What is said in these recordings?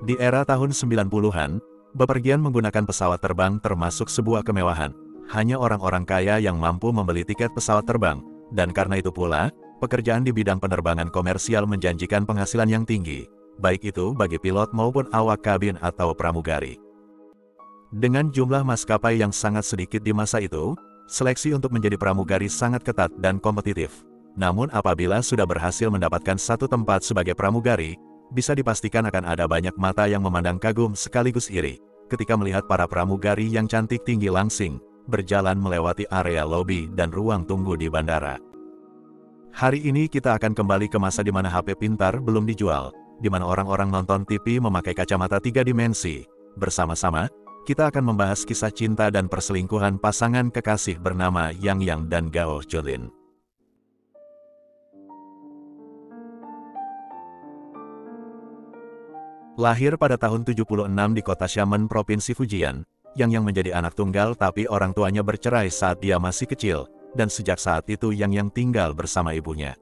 Di era tahun 90-an, bepergian menggunakan pesawat terbang termasuk sebuah kemewahan. Hanya orang-orang kaya yang mampu membeli tiket pesawat terbang, dan karena itu pula, pekerjaan di bidang penerbangan komersial menjanjikan penghasilan yang tinggi, baik itu bagi pilot maupun awak kabin atau pramugari. Dengan jumlah maskapai yang sangat sedikit di masa itu, seleksi untuk menjadi pramugari sangat ketat dan kompetitif. Namun apabila sudah berhasil mendapatkan satu tempat sebagai pramugari, bisa dipastikan akan ada banyak mata yang memandang kagum sekaligus iri, ketika melihat para pramugari yang cantik tinggi langsing, berjalan melewati area lobi dan ruang tunggu di bandara. Hari ini kita akan kembali ke masa di mana HP pintar belum dijual, di mana orang-orang nonton TV memakai kacamata 3 dimensi. Bersama-sama, kita akan membahas kisah cinta dan perselingkuhan pasangan kekasih bernama Yang Yang dan Gao Junlin. Lahir pada tahun 76 di kota Xiamen, Provinsi Fujian, Yang menjadi anak tunggal tapi orang tuanya bercerai saat dia masih kecil, dan sejak saat itu Yang tinggal bersama ibunya.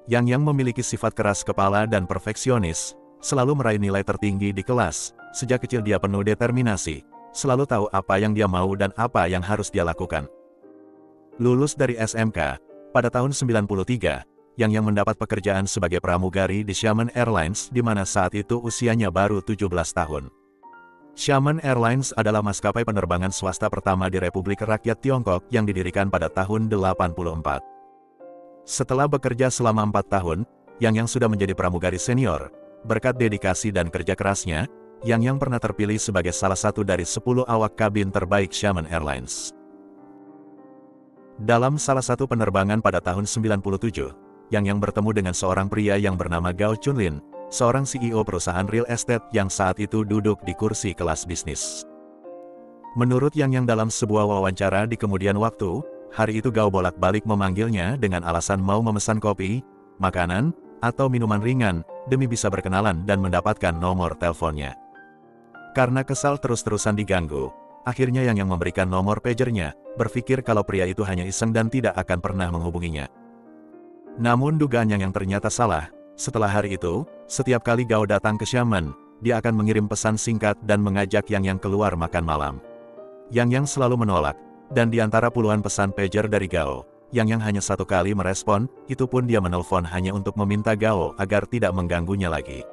Yang memiliki sifat keras kepala dan perfeksionis, selalu meraih nilai tertinggi di kelas. Sejak kecil dia penuh determinasi, selalu tahu apa yang dia mau dan apa yang harus dia lakukan. Lulus dari SMK, pada tahun 93, Yang mendapat pekerjaan sebagai pramugari di Xiamen Airlines di mana saat itu usianya baru 17 tahun. Xiamen Airlines adalah maskapai penerbangan swasta pertama di Republik Rakyat Tiongkok yang didirikan pada tahun 84. Setelah bekerja selama 4 tahun, Yang sudah menjadi pramugari senior. Berkat dedikasi dan kerja kerasnya, Yang pernah terpilih sebagai salah satu dari 10 awak kabin terbaik Xiamen Airlines. Dalam salah satu penerbangan pada tahun 97, Yang bertemu dengan seorang pria yang bernama Gao Junlin, seorang CEO perusahaan real estate yang saat itu duduk di kursi kelas bisnis. Menurut Yang dalam sebuah wawancara di kemudian waktu, hari itu Gao bolak-balik memanggilnya dengan alasan mau memesan kopi, makanan, atau minuman ringan, demi bisa berkenalan dan mendapatkan nomor teleponnya. Karena kesal terus-terusan diganggu, akhirnya Yang memberikan nomor pagernya, berpikir kalau pria itu hanya iseng dan tidak akan pernah menghubunginya. Namun dugaan Yang ternyata salah. Setelah hari itu, setiap kali Gao datang ke Xiamen, dia akan mengirim pesan singkat dan mengajak Yang keluar makan malam. Yang selalu menolak, dan di antara puluhan pesan pager dari Gao, Yang hanya satu kali merespon, itu pun dia menelpon hanya untuk meminta Gao agar tidak mengganggunya lagi.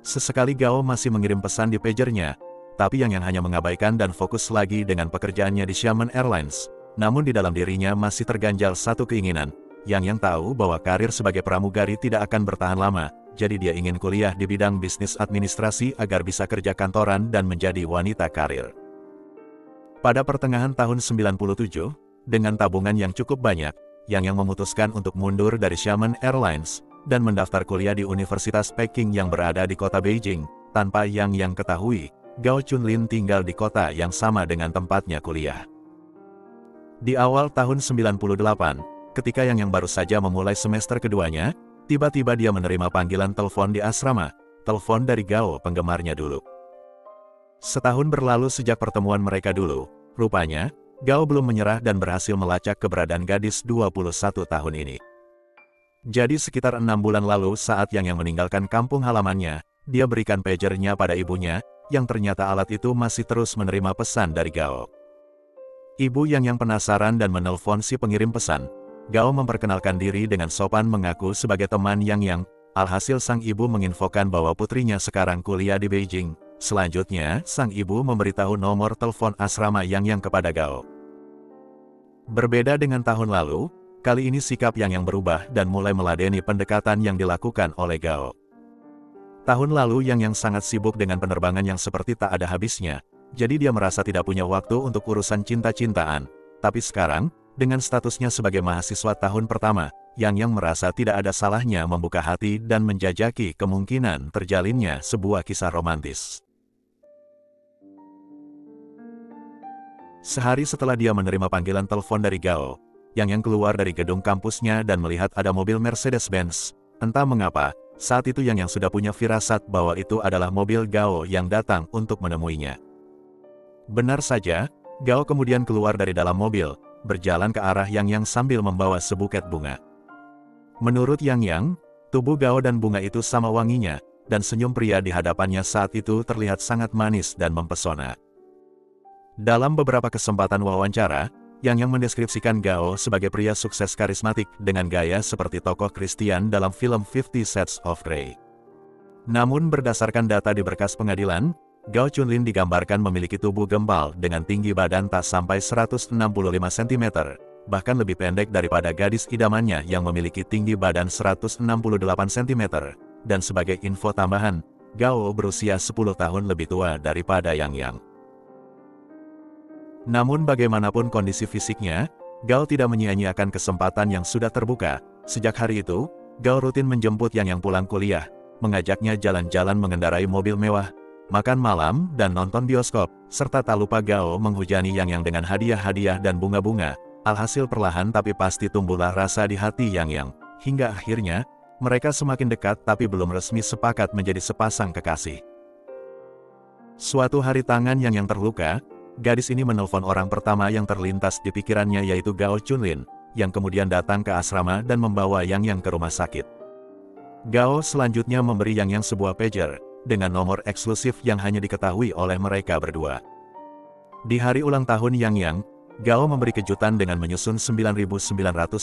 Sesekali Gao masih mengirim pesan di pagernya, tapi Yang hanya mengabaikan dan fokus lagi dengan pekerjaannya di Xiamen Airlines. Namun di dalam dirinya masih terganjal satu keinginan. Yang tahu bahwa karir sebagai pramugari tidak akan bertahan lama, jadi dia ingin kuliah di bidang bisnis administrasi agar bisa kerja kantoran dan menjadi wanita karir. Pada pertengahan tahun 97, dengan tabungan yang cukup banyak, Yang memutuskan untuk mundur dari Xiamen Airlines, dan mendaftar kuliah di Universitas Peking yang berada di kota Beijing. Tanpa Yang ketahui, Gao Junlin tinggal di kota yang sama dengan tempatnya kuliah. Di awal tahun 98, ketika Yang baru saja memulai semester keduanya, tiba-tiba dia menerima panggilan telepon di asrama, telepon dari Gao penggemarnya dulu. Setahun berlalu sejak pertemuan mereka dulu, rupanya, Gao belum menyerah dan berhasil melacak keberadaan gadis 21 tahun ini. Jadi sekitar 6 bulan lalu saat Yang meninggalkan kampung halamannya, dia berikan pagernya pada ibunya, yang ternyata alat itu masih terus menerima pesan dari Gao. Ibu Yang penasaran dan menelpon si pengirim pesan. Gao memperkenalkan diri dengan sopan mengaku sebagai teman Yang. Alhasil sang ibu menginfokan bahwa putrinya sekarang kuliah di Beijing. Selanjutnya, sang ibu memberitahu nomor telepon asrama Yang kepada Gao. Berbeda dengan tahun lalu, kali ini sikap Yang berubah dan mulai meladeni pendekatan yang dilakukan oleh Gao. Tahun lalu Yang sangat sibuk dengan penerbangan yang seperti tak ada habisnya, jadi dia merasa tidak punya waktu untuk urusan cinta-cintaan. Tapi sekarang, dengan statusnya sebagai mahasiswa tahun pertama, Yang merasa tidak ada salahnya membuka hati dan menjajaki kemungkinan terjalinnya sebuah kisah romantis. Sehari setelah dia menerima panggilan telepon dari Gao, Yang keluar dari gedung kampusnya dan melihat ada mobil Mercedes-Benz. Entah mengapa, saat itu Yang sudah punya firasat bahwa itu adalah mobil Gao yang datang untuk menemuinya. Benar saja, Gao kemudian keluar dari dalam mobil, berjalan ke arah Yang sambil membawa sebuket bunga. Menurut Yang, tubuh Gao dan bunga itu sama wanginya, dan senyum pria di hadapannya saat itu terlihat sangat manis dan mempesona. Dalam beberapa kesempatan wawancara, Yang mendeskripsikan Gao sebagai pria sukses karismatik dengan gaya seperti tokoh Christian dalam film 50 Shades of Grey. Namun berdasarkan data di berkas pengadilan, Gao Chunlin digambarkan memiliki tubuh gembal dengan tinggi badan tak sampai 165 cm, bahkan lebih pendek daripada gadis idamannya yang memiliki tinggi badan 168 cm. Dan sebagai info tambahan, Gao berusia 10 tahun lebih tua daripada Yang. Namun bagaimanapun kondisi fisiknya, Gao tidak menyia-nyiakan kesempatan yang sudah terbuka. Sejak hari itu, Gao rutin menjemput Yang pulang kuliah, mengajaknya jalan-jalan mengendarai mobil mewah, makan malam, dan nonton bioskop, serta tak lupa Gao menghujani Yang dengan hadiah-hadiah dan bunga-bunga. Alhasil perlahan tapi pasti tumbuhlah rasa di hati Yang, hingga akhirnya, mereka semakin dekat tapi belum resmi sepakat menjadi sepasang kekasih. Suatu hari tangan Yang terluka, gadis ini menelpon orang pertama yang terlintas di pikirannya yaitu Gao Chunlin, yang kemudian datang ke asrama dan membawa Yang ke rumah sakit. Gao selanjutnya memberi Yang sebuah pager, dengan nomor eksklusif yang hanya diketahui oleh mereka berdua. Di hari ulang tahun Yang, Gao memberi kejutan dengan menyusun 9.999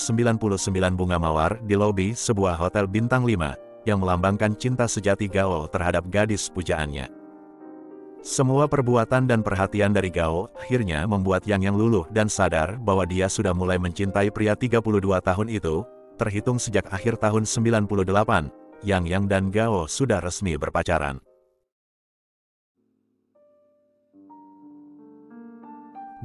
bunga mawar di lobi sebuah hotel bintang 5, yang melambangkan cinta sejati Gao terhadap gadis pujaannya. Semua perbuatan dan perhatian dari Gao akhirnya membuat Yang luluh dan sadar bahwa dia sudah mulai mencintai pria 32 tahun itu, terhitung sejak akhir tahun 98, Yang dan Gao sudah resmi berpacaran.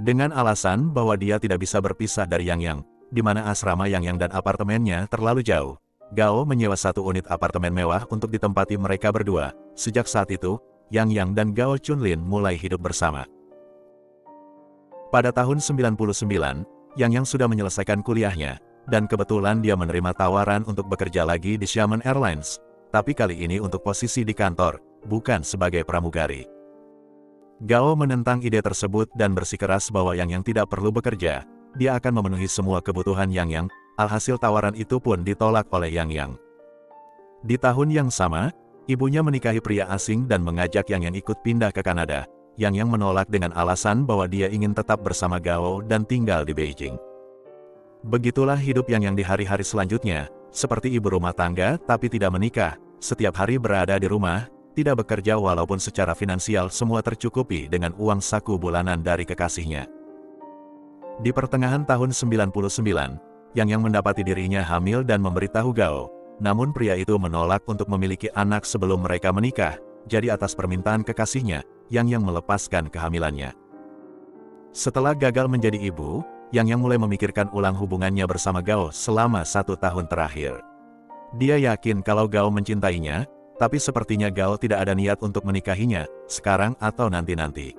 Dengan alasan bahwa dia tidak bisa berpisah dari Yang, di mana asrama Yang dan apartemennya terlalu jauh, Gao menyewa satu unit apartemen mewah untuk ditempati mereka berdua. Sejak saat itu, Yang dan Gao Chunlin mulai hidup bersama. Pada tahun 99, Yang sudah menyelesaikan kuliahnya, dan kebetulan dia menerima tawaran untuk bekerja lagi di Xiamen Airlines, tapi kali ini untuk posisi di kantor, bukan sebagai pramugari. Gao menentang ide tersebut dan bersikeras bahwa Yang tidak perlu bekerja, dia akan memenuhi semua kebutuhan Yang, alhasil tawaran itu pun ditolak oleh Yang. Di tahun yang sama, ibunya menikahi pria asing dan mengajak Yang ikut pindah ke Kanada. Yang menolak dengan alasan bahwa dia ingin tetap bersama Gao dan tinggal di Beijing. Begitulah hidup Yang di hari-hari selanjutnya, seperti ibu rumah tangga tapi tidak menikah, setiap hari berada di rumah, tidak bekerja walaupun secara finansial semua tercukupi dengan uang saku bulanan dari kekasihnya. Di pertengahan tahun 99, Yang mendapati dirinya hamil dan memberitahu Gao. Namun pria itu menolak untuk memiliki anak sebelum mereka menikah, jadi atas permintaan kekasihnya, Yang melepaskan kehamilannya. Setelah gagal menjadi ibu, Yang mulai memikirkan ulang hubungannya bersama Gao selama 1 tahun terakhir. Dia yakin kalau Gao mencintainya, tapi sepertinya Gao tidak ada niat untuk menikahinya, sekarang atau nanti-nanti.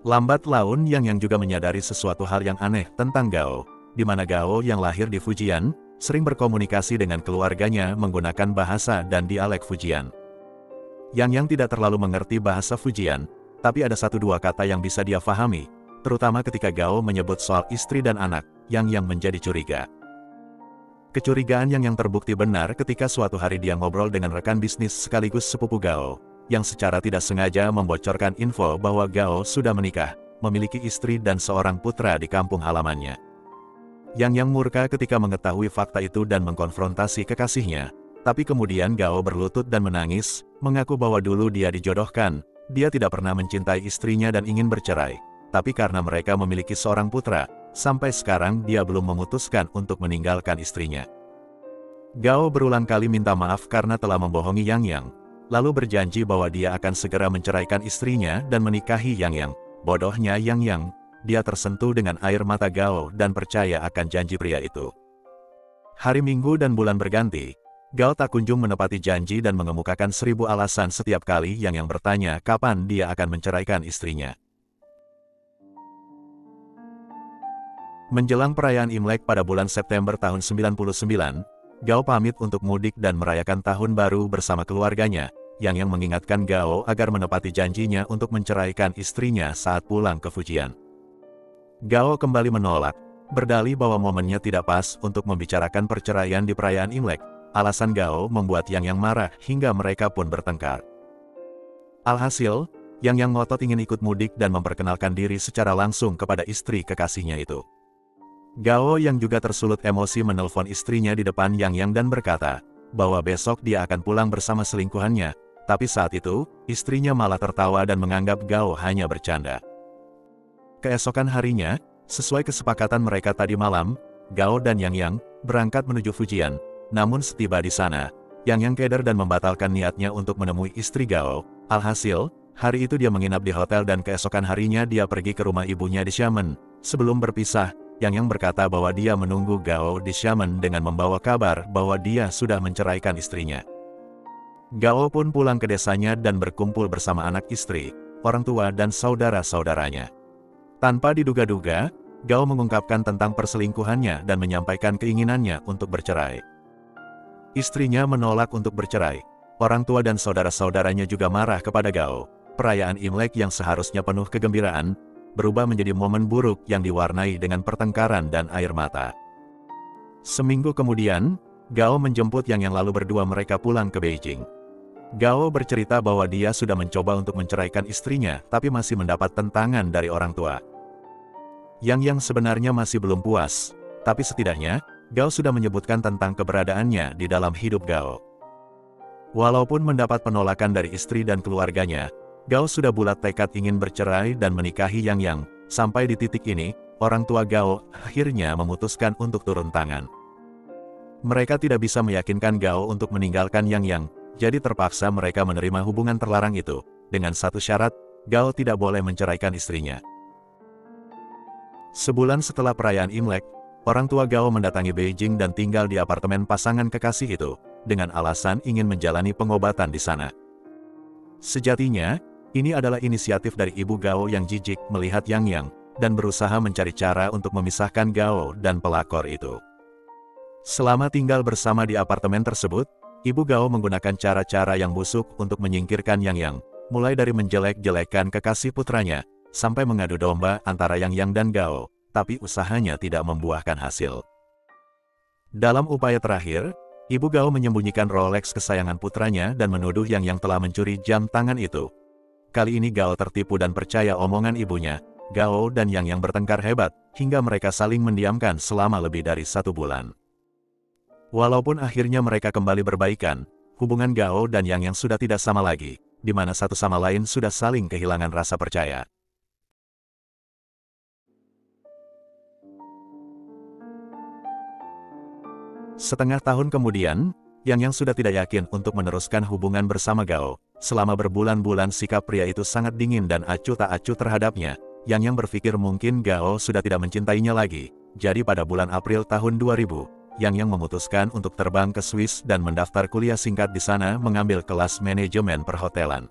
Lambat laun Yang juga menyadari sesuatu hal yang aneh tentang Gao, di mana Gao yang lahir di Fujian, sering berkomunikasi dengan keluarganya menggunakan bahasa dan dialek Fujian. Yang tidak terlalu mengerti bahasa Fujian, tapi ada 1-2 kata yang bisa dia pahami, terutama ketika Gao menyebut soal istri dan anak, Yang menjadi curiga. Kecurigaan Yang terbukti benar ketika suatu hari dia ngobrol dengan rekan bisnis sekaligus sepupu Gao, yang secara tidak sengaja membocorkan info bahwa Gao sudah menikah, memiliki istri dan seorang putra di kampung halamannya. Yang murka ketika mengetahui fakta itu dan mengkonfrontasi kekasihnya, tapi kemudian Gao berlutut dan menangis, mengaku bahwa dulu dia dijodohkan, dia tidak pernah mencintai istrinya dan ingin bercerai, tapi karena mereka memiliki seorang putra, sampai sekarang dia belum memutuskan untuk meninggalkan istrinya. Gao berulang kali minta maaf karena telah membohongi Yang, lalu berjanji bahwa dia akan segera menceraikan istrinya dan menikahi Yang. Bodohnya Yang, dia tersentuh dengan air mata Gao dan percaya akan janji pria itu. Hari Minggu dan bulan berganti, Gao tak kunjung menepati janji dan mengemukakan 1000 alasan setiap kali Yang bertanya kapan dia akan menceraikan istrinya. Menjelang perayaan Imlek pada bulan September tahun 99, Gao pamit untuk mudik dan merayakan tahun baru bersama keluarganya, Yang mengingatkan Gao agar menepati janjinya untuk menceraikan istrinya saat pulang ke Fujian. Gao kembali menolak, berdalih bahwa momennya tidak pas untuk membicarakan perceraian di perayaan Imlek, Alasan Gao membuat Yang marah hingga mereka pun bertengkar. Alhasil, Yang ngotot ingin ikut mudik dan memperkenalkan diri secara langsung kepada istri kekasihnya itu. Gao yang juga tersulut emosi menelpon istrinya di depan Yang dan berkata bahwa besok dia akan pulang bersama selingkuhannya, tapi saat itu, istrinya malah tertawa dan menganggap Gao hanya bercanda. Keesokan harinya, sesuai kesepakatan mereka tadi malam, Gao dan Yang berangkat menuju Fujian. Namun setiba di sana, Yang keder dan membatalkan niatnya untuk menemui istri Gao. Alhasil, hari itu dia menginap di hotel dan keesokan harinya dia pergi ke rumah ibunya di Xiamen. Sebelum berpisah, Yang berkata bahwa dia menunggu Gao di Xiamen dengan membawa kabar bahwa dia sudah menceraikan istrinya. Gao pun pulang ke desanya dan berkumpul bersama anak istri, orang tua dan saudara-saudaranya. Tanpa diduga-duga, Gao mengungkapkan tentang perselingkuhannya dan menyampaikan keinginannya untuk bercerai. Istrinya menolak untuk bercerai. Orang tua dan saudara-saudaranya juga marah kepada Gao. Perayaan Imlek yang seharusnya penuh kegembiraan, berubah menjadi momen buruk yang diwarnai dengan pertengkaran dan air mata. Seminggu kemudian, Gao menjemput Yang lalu berdua mereka pulang ke Beijing. Gao bercerita bahwa dia sudah mencoba untuk menceraikan istrinya, tapi masih mendapat tentangan dari orang tua. Yang sebenarnya masih belum puas, tapi setidaknya, Gao sudah menyebutkan tentang keberadaannya di dalam hidup Gao. Walaupun mendapat penolakan dari istri dan keluarganya, Gao sudah bulat tekad ingin bercerai dan menikahi Yang. Sampai di titik ini, orang tua Gao akhirnya memutuskan untuk turun tangan. Mereka tidak bisa meyakinkan Gao untuk meninggalkan Yang, jadi terpaksa mereka menerima hubungan terlarang itu. Dengan satu syarat, Gao tidak boleh menceraikan istrinya. Sebulan setelah perayaan Imlek, orang tua Gao mendatangi Beijing dan tinggal di apartemen pasangan kekasih itu, dengan alasan ingin menjalani pengobatan di sana. Sejatinya, ini adalah inisiatif dari ibu Gao yang jijik melihat Yang, dan berusaha mencari cara untuk memisahkan Gao dan pelakor itu. Selama tinggal bersama di apartemen tersebut, ibu Gao menggunakan cara-cara yang busuk untuk menyingkirkan Yang, mulai dari menjelek-jelekan kekasih putranya, sampai mengadu domba antara Yang dan Gao, tapi usahanya tidak membuahkan hasil. Dalam upaya terakhir, ibu Gao menyembunyikan Rolex kesayangan putranya dan menuduh Yang telah mencuri jam tangan itu. Kali ini Gao tertipu dan percaya omongan ibunya. Gao dan Yang bertengkar hebat, hingga mereka saling mendiamkan selama lebih dari 1 bulan. Walaupun akhirnya mereka kembali berbaikan, hubungan Gao dan Yang sudah tidak sama lagi, di mana satu sama lain sudah saling kehilangan rasa percaya. Setengah tahun kemudian, Yang sudah tidak yakin untuk meneruskan hubungan bersama Gao. Selama berbulan-bulan sikap pria itu sangat dingin dan acuh tak acuh terhadapnya. Yang berpikir mungkin Gao sudah tidak mencintainya lagi. Jadi pada bulan April tahun 2000, Yang memutuskan untuk terbang ke Swiss dan mendaftar kuliah singkat di sana mengambil kelas manajemen perhotelan.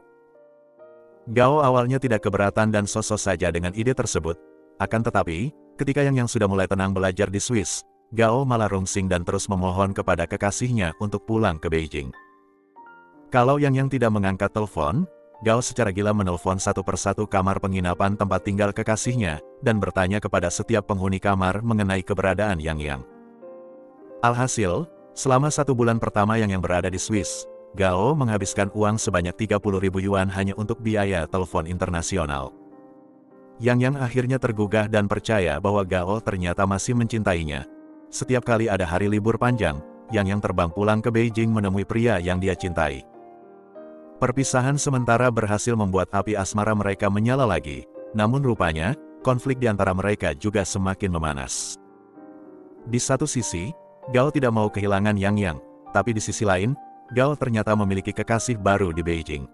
Gao awalnya tidak keberatan dan sosok saja dengan ide tersebut. Akan tetapi, ketika Yang sudah mulai tenang belajar di Swiss, Gao malah rungsing dan terus memohon kepada kekasihnya untuk pulang ke Beijing. Kalau Yang tidak mengangkat telepon, Gao secara gila menelpon satu persatu kamar penginapan tempat tinggal kekasihnya, dan bertanya kepada setiap penghuni kamar mengenai keberadaan Yang. Alhasil, selama 1 bulan pertama Yang berada di Swiss, Gao menghabiskan uang sebanyak 30.000 yuan hanya untuk biaya telepon internasional. Yang akhirnya tergugah dan percaya bahwa Gao ternyata masih mencintainya. Setiap kali ada hari libur panjang, Yang terbang pulang ke Beijing menemui pria yang dia cintai. Perpisahan sementara berhasil membuat api asmara mereka menyala lagi, namun rupanya, konflik di antara mereka juga semakin memanas. Di satu sisi, Gao tidak mau kehilangan Yang, tapi di sisi lain, Gao ternyata memiliki kekasih baru di Beijing.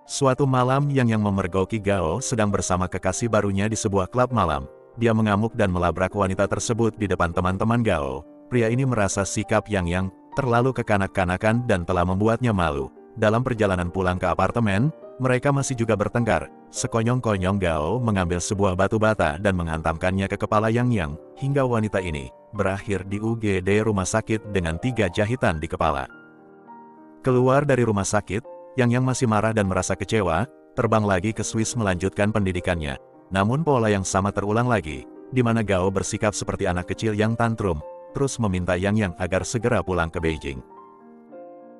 Suatu malam Yang memergoki Gao sedang bersama kekasih barunya di sebuah klub malam. Dia mengamuk dan melabrak wanita tersebut di depan teman-teman Gao. Pria ini merasa sikap Yang terlalu kekanak-kanakan dan telah membuatnya malu. Dalam perjalanan pulang ke apartemen, mereka masih juga bertengkar. Sekonyong-konyong Gao mengambil sebuah batu bata dan menghantamkannya ke kepala Yang, hingga wanita ini berakhir di UGD rumah sakit dengan 3 jahitan di kepala. Keluar dari rumah sakit, Yang masih marah dan merasa kecewa, terbang lagi ke Swiss melanjutkan pendidikannya. Namun pola yang sama terulang lagi, di mana Gao bersikap seperti anak kecil yang tantrum, terus meminta Yang agar segera pulang ke Beijing.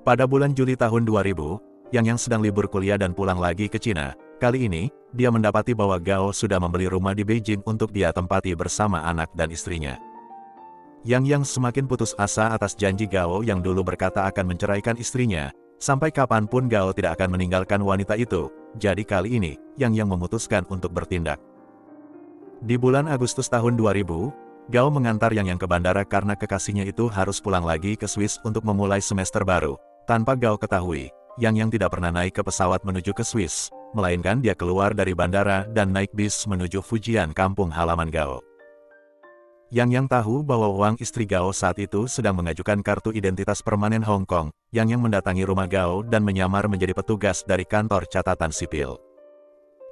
Pada bulan Juli tahun 2000, Yang sedang libur kuliah dan pulang lagi ke Cina. Kali ini, dia mendapati bahwa Gao sudah membeli rumah di Beijing untuk dia tempati bersama anak dan istrinya. Yang semakin putus asa atas janji Gao yang dulu berkata akan menceraikan istrinya. Sampai kapanpun Gao tidak akan meninggalkan wanita itu. Jadi kali ini, Yang memutuskan untuk bertindak. Di bulan Agustus tahun 2000, Gao mengantar Yang ke bandara karena kekasihnya itu harus pulang lagi ke Swiss untuk memulai semester baru. Tanpa Gao ketahui, Yang tidak pernah naik ke pesawat menuju ke Swiss, melainkan dia keluar dari bandara dan naik bis menuju Fujian, kampung halaman Gao. Yang tahu bahwa Wang, istri Gao saat itu sedang mengajukan kartu identitas permanen Hong Kong. Yang mendatangi rumah Gao dan menyamar menjadi petugas dari kantor catatan sipil.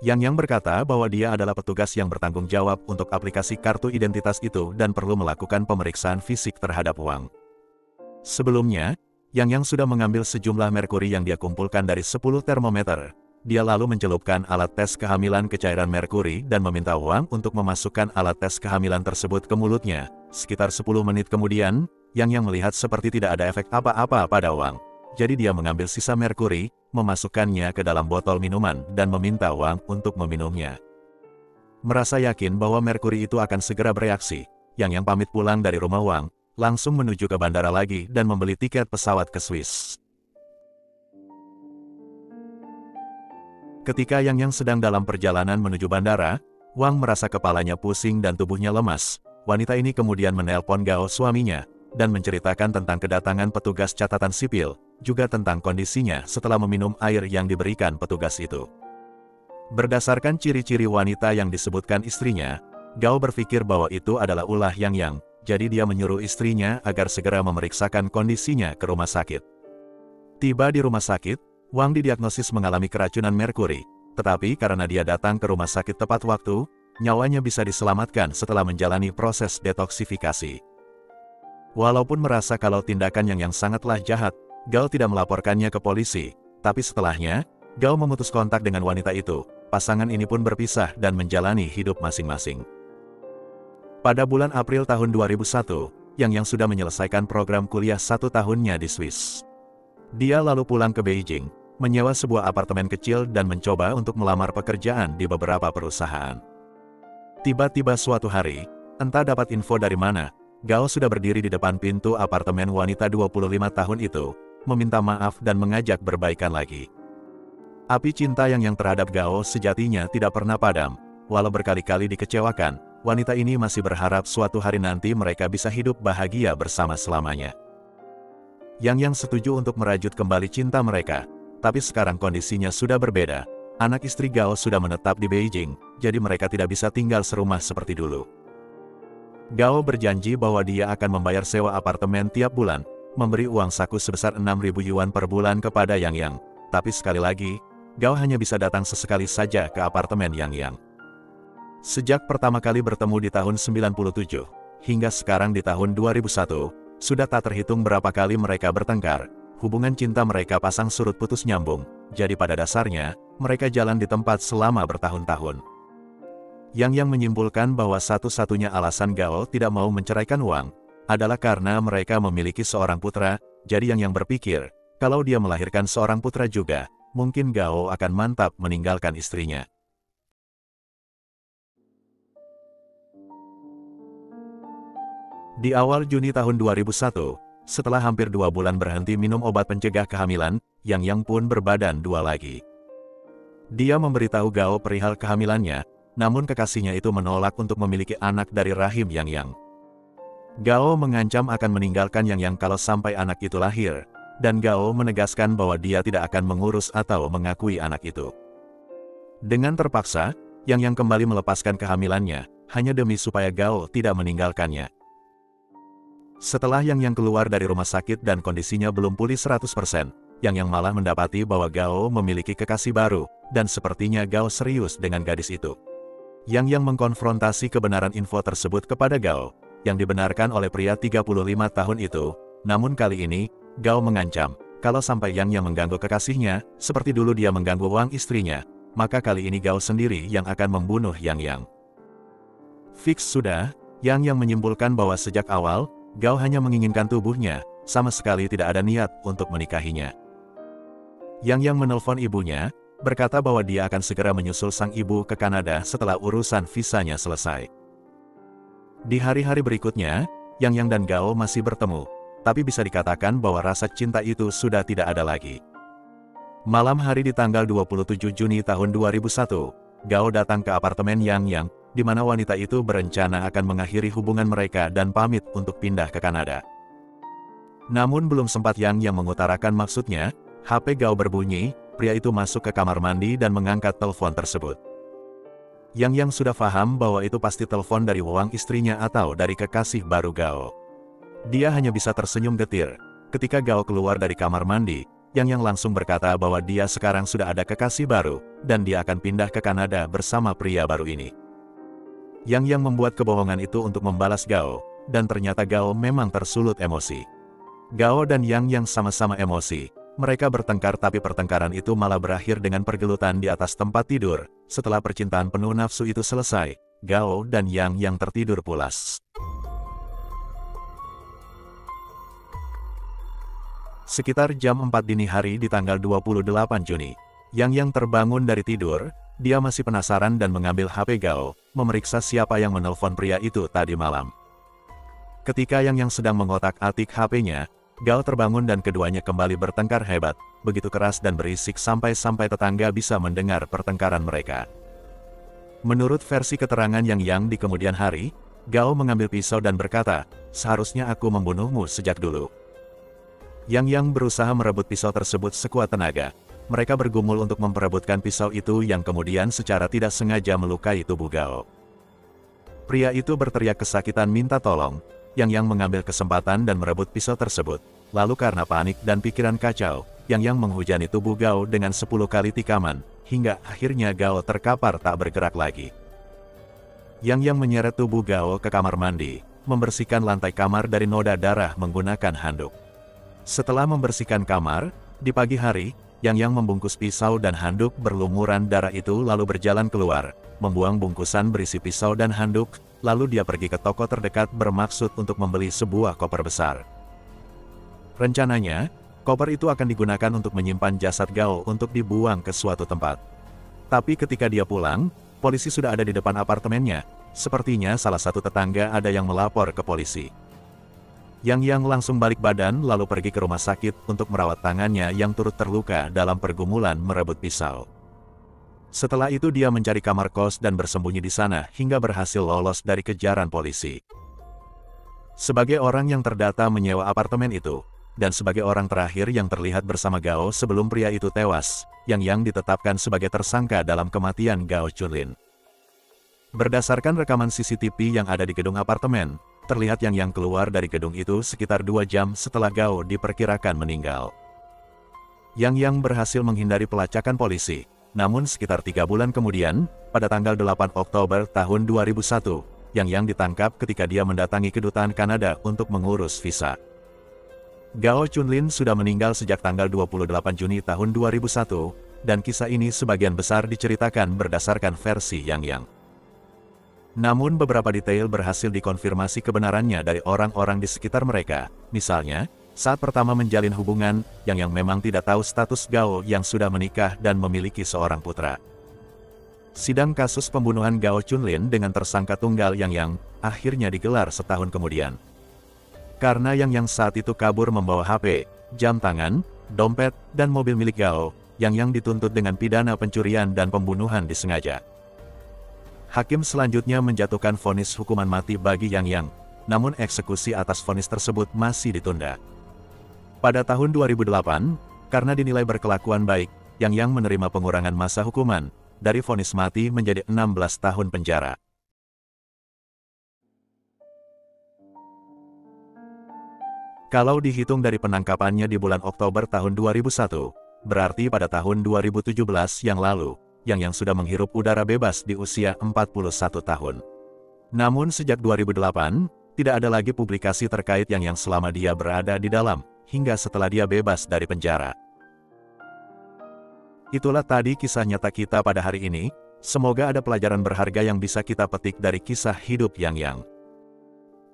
Yang berkata bahwa dia adalah petugas yang bertanggung jawab untuk aplikasi kartu identitas itu dan perlu melakukan pemeriksaan fisik terhadap Wang. Sebelumnya, Yang sudah mengambil sejumlah merkuri yang dia kumpulkan dari 10 termometer. Dia lalu mencelupkan alat tes kehamilan ke cairan merkuri dan meminta Wang untuk memasukkan alat tes kehamilan tersebut ke mulutnya. Sekitar 10 menit kemudian, Yang melihat seperti tidak ada efek apa-apa pada Wang. Jadi dia mengambil sisa merkuri, memasukkannya ke dalam botol minuman dan meminta Wang untuk meminumnya. Merasa yakin bahwa merkuri itu akan segera bereaksi, Yang pamit pulang dari rumah Wang, langsung menuju ke bandara lagi dan membeli tiket pesawat ke Swiss. Ketika Yang sedang dalam perjalanan menuju bandara, Wang merasa kepalanya pusing dan tubuhnya lemas. Wanita ini kemudian menelpon Gao, suaminya, dan menceritakan tentang kedatangan petugas catatan sipil, juga tentang kondisinya setelah meminum air yang diberikan petugas itu. Berdasarkan ciri-ciri wanita yang disebutkan istrinya, Gao berpikir bahwa itu adalah ulah Yang. Jadi dia menyuruh istrinya agar segera memeriksakan kondisinya ke rumah sakit. Tiba di rumah sakit, Wang didiagnosis mengalami keracunan merkuri, tetapi karena dia datang ke rumah sakit tepat waktu, nyawanya bisa diselamatkan setelah menjalani proses detoksifikasi. Walaupun merasa kalau tindakan Yang sangatlah jahat, Gao tidak melaporkannya ke polisi, tapi setelahnya, Gao memutus kontak dengan wanita itu. Pasangan ini pun berpisah dan menjalani hidup masing-masing. Pada bulan April tahun 2001, Yang sudah menyelesaikan program kuliah 1 tahunnya di Swiss. Dia lalu pulang ke Beijing, menyewa sebuah apartemen kecil dan mencoba untuk melamar pekerjaan di beberapa perusahaan. Tiba-tiba suatu hari, entah dapat info dari mana, Gao sudah berdiri di depan pintu apartemen wanita 25 tahun itu, meminta maaf dan mengajak berbaikan lagi. Api cinta Yang terhadap Gao sejatinya tidak pernah padam, walau berkali-kali dikecewakan. Wanita ini masih berharap suatu hari nanti mereka bisa hidup bahagia bersama selamanya. Yang setuju untuk merajut kembali cinta mereka, tapi sekarang kondisinya sudah berbeda. Anak istri Gao sudah menetap di Beijing, jadi mereka tidak bisa tinggal serumah seperti dulu. Gao berjanji bahwa dia akan membayar sewa apartemen tiap bulan, memberi uang saku sebesar 6.000 yuan per bulan kepada Yang. Tapi sekali lagi, Gao hanya bisa datang sesekali saja ke apartemen Yang. Sejak pertama kali bertemu di tahun 97, hingga sekarang di tahun 2001, sudah tak terhitung berapa kali mereka bertengkar. Hubungan cinta mereka pasang surut putus nyambung, jadi pada dasarnya, mereka jalan di tempat selama bertahun-tahun. Yang menyimpulkan bahwa satu-satunya alasan Gao tidak mau menceraikan Wang, adalah karena mereka memiliki seorang putra, jadi Yang berpikir, kalau dia melahirkan seorang putra juga, mungkin Gao akan mantap meninggalkan istrinya. Di awal Juni tahun 2001, setelah hampir 2 bulan berhenti minum obat pencegah kehamilan, Yang pun berbadan 2 lagi. Dia memberitahu Gao perihal kehamilannya, namun kekasihnya itu menolak untuk memiliki anak dari rahim Yang. Gao mengancam akan meninggalkan Yang kalau sampai anak itu lahir, dan Gao menegaskan bahwa dia tidak akan mengurus atau mengakui anak itu. Dengan terpaksa, Yang kembali melepaskan kehamilannya, hanya demi supaya Gao tidak meninggalkannya. Setelah Yang keluar dari rumah sakit dan kondisinya belum pulih 100%, Yang malah mendapati bahwa Gao memiliki kekasih baru, dan sepertinya Gao serius dengan gadis itu. Yang mengkonfrontasi kebenaran info tersebut kepada Gao, yang dibenarkan oleh pria 35 tahun itu. Namun kali ini, Gao mengancam, kalau sampai Yang mengganggu kekasihnya, seperti dulu dia mengganggu Wang, istrinya, maka kali ini Gao sendiri yang akan membunuh Yang. Fix sudah, Yang menyimpulkan bahwa sejak awal, Gao hanya menginginkan tubuhnya, sama sekali tidak ada niat untuk menikahinya. Yang menelpon ibunya, berkata bahwa dia akan segera menyusul sang ibu ke Kanada setelah urusan visanya selesai. Di hari-hari berikutnya, Yang dan Gao masih bertemu, tapi bisa dikatakan bahwa rasa cinta itu sudah tidak ada lagi. Malam hari di tanggal 27 Juni tahun 2001, Gao datang ke apartemen Yang, di mana wanita itu berencana akan mengakhiri hubungan mereka dan pamit untuk pindah ke Kanada. Namun belum sempat Yang mengutarakan maksudnya, HP Gao berbunyi, pria itu masuk ke kamar mandi dan mengangkat telepon tersebut. Yang sudah paham bahwa itu pasti telepon dari Wang istrinya atau dari kekasih baru Gao. Dia hanya bisa tersenyum getir. Ketika Gao keluar dari kamar mandi, Yang langsung berkata bahwa dia sekarang sudah ada kekasih baru, dan dia akan pindah ke Kanada bersama pria baru ini. Yang membuat kebohongan itu untuk membalas Gao, dan ternyata Gao memang tersulut emosi. Gao dan Yang sama-sama emosi. Mereka bertengkar tapi pertengkaran itu malah berakhir dengan pergelutan di atas tempat tidur. Setelah percintaan penuh nafsu itu selesai, Gao dan Yang tertidur pulas. Sekitar jam 4 dini hari di tanggal 28 Juni, Yang terbangun dari tidur, dia masih penasaran dan mengambil HP Gao, memeriksa siapa yang menelpon pria itu tadi malam. Ketika Yang sedang mengotak-atik HP-nya, Gao terbangun dan keduanya kembali bertengkar hebat, begitu keras dan berisik sampai-sampai tetangga bisa mendengar pertengkaran mereka. Menurut versi keterangan Yang di kemudian hari, Gao mengambil pisau dan berkata, "Seharusnya aku membunuhmu sejak dulu." Yang berusaha merebut pisau tersebut sekuat tenaga. Mereka bergumul untuk memperebutkan pisau itu yang kemudian secara tidak sengaja melukai tubuh Gao. Pria itu berteriak kesakitan minta tolong. Yang mengambil kesempatan dan merebut pisau tersebut. Lalu karena panik dan pikiran kacau, Yang menghujani tubuh Gao dengan 10 kali tikaman, hingga akhirnya Gao terkapar tak bergerak lagi. Yang menyeret tubuh Gao ke kamar mandi, membersihkan lantai kamar dari noda darah menggunakan handuk. Setelah membersihkan kamar, di pagi hari, Yang membungkus pisau dan handuk berlumuran darah itu lalu berjalan keluar, membuang bungkusan berisi pisau dan handuk, lalu dia pergi ke toko terdekat bermaksud untuk membeli sebuah koper besar. Rencananya, koper itu akan digunakan untuk menyimpan jasad Gao untuk dibuang ke suatu tempat. Tapi ketika dia pulang, polisi sudah ada di depan apartemennya. Sepertinya salah satu tetangga ada yang melapor ke polisi. Yang langsung balik badan lalu pergi ke rumah sakit untuk merawat tangannya yang turut terluka dalam pergumulan merebut pisau. Setelah itu dia mencari kamar kos dan bersembunyi di sana hingga berhasil lolos dari kejaran polisi. Sebagai orang yang terdata menyewa apartemen itu, dan sebagai orang terakhir yang terlihat bersama Gao sebelum pria itu tewas, Yang ditetapkan sebagai tersangka dalam kematian Gao Chunlin. Berdasarkan rekaman CCTV yang ada di gedung apartemen, terlihat Yang keluar dari gedung itu sekitar 2 jam setelah Gao diperkirakan meninggal. Yang berhasil menghindari pelacakan polisi. Namun sekitar 3 bulan kemudian, pada tanggal 8 Oktober tahun 2001, Yang ditangkap ketika dia mendatangi kedutaan Kanada untuk mengurus visa. Gao Chunlin sudah meninggal sejak tanggal 28 Juni tahun 2001, dan kisah ini sebagian besar diceritakan berdasarkan versi Yang. Namun beberapa detail berhasil dikonfirmasi kebenarannya dari orang-orang di sekitar mereka, misalnya, saat pertama menjalin hubungan, Yang memang tidak tahu status Gao yang sudah menikah dan memiliki seorang putra. Sidang kasus pembunuhan Gao Chunlin dengan tersangka tunggal Yang akhirnya digelar setahun kemudian. Karena Yang saat itu kabur membawa HP, jam tangan, dompet, dan mobil milik Gao, Yang dituntut dengan pidana pencurian dan pembunuhan disengaja. Hakim selanjutnya menjatuhkan vonis hukuman mati bagi Yang, namun eksekusi atas vonis tersebut masih ditunda. Pada tahun 2008, karena dinilai berkelakuan baik, Yang menerima pengurangan masa hukuman, dari vonis mati menjadi 16 tahun penjara. Kalau dihitung dari penangkapannya di bulan Oktober tahun 2001, berarti pada tahun 2017 yang lalu, Yang sudah menghirup udara bebas di usia 41 tahun. Namun sejak 2008, tidak ada lagi publikasi terkait Yang selama dia berada di dalam, hingga setelah dia bebas dari penjara. Itulah tadi kisah nyata kita pada hari ini, semoga ada pelajaran berharga yang bisa kita petik dari kisah hidup Yang.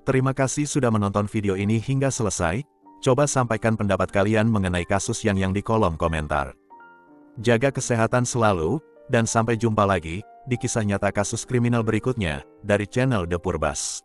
Terima kasih sudah menonton video ini hingga selesai, Coba sampaikan pendapat kalian mengenai kasus yang di kolom komentar. Jaga kesehatan selalu, dan sampai jumpa lagi di kisah nyata kasus kriminal berikutnya dari channel The Purbas.